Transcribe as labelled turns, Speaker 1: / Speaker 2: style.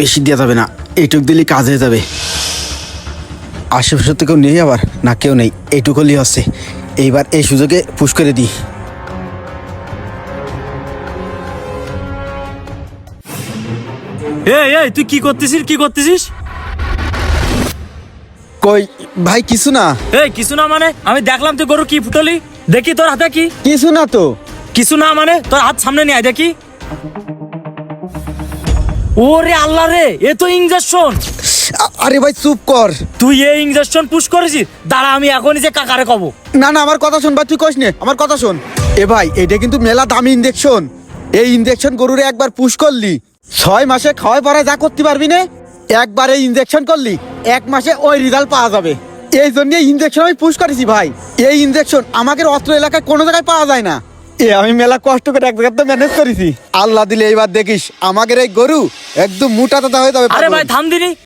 Speaker 1: বেশি দেওয়া যাবে না, এইটুক দিলে কাজ হয়ে যাবে। আশেপাশে তো কেউ নেই, আবার না কেউ নেই, এইটুক হলেই হচ্ছে। এইবার এই সুযোগে পুশ করে দিই।
Speaker 2: এই এই তুই কি করতেছিস?
Speaker 1: কই ভাই, কিছু না।
Speaker 2: এই কিছু না মানে? আমি দেখলাম তুই গরু কি ফুটলি, দেখি তোর হাতে কি।
Speaker 1: কিছু না তো।
Speaker 2: কিছু না মানে তোর হাত সামনে নিয়ে আয় দেখি। ওরে আল্লাহ রে, এ তো ইনজেকশন।
Speaker 1: আরে ভাই চুপ কর।
Speaker 2: তুই এই ইনজেকশন পুশ করেছিস? দাঁড়া, আমি এখনই যে কাকারে কব।
Speaker 1: না না, আমার কথা শোন ভাই, তুই কইস নে, আমার কথা শোন। এ ভাই, এটা কিন্তু মেলা দামি ইনজেকশন। এই ইনজেকশন গরুরে একবার পুশ করলি 6 মাসে খাওয়াই পড়া যা করতে পারবি না, একবার এই ইনজেকশন করলি 1 মাসে ওই রেজাল্ট পাওয়া যাবে। এই জন্য ইনজেকশন আমি পুশ করেছি ভাই। এই ইনজেকশন আমাদের অত্র এলাকায় কোনো জায়গায় পাওয়া যায় না। আমি মেলা কষ্ট করে এক জায়গাতে ম্যানেজ করেছি। আল্লাহ দিলে এইবার দেখিস আমাদের এই গরু একদম মোটা তাজা হয়ে যাবে।
Speaker 2: আরে ভাই থাম দিনি,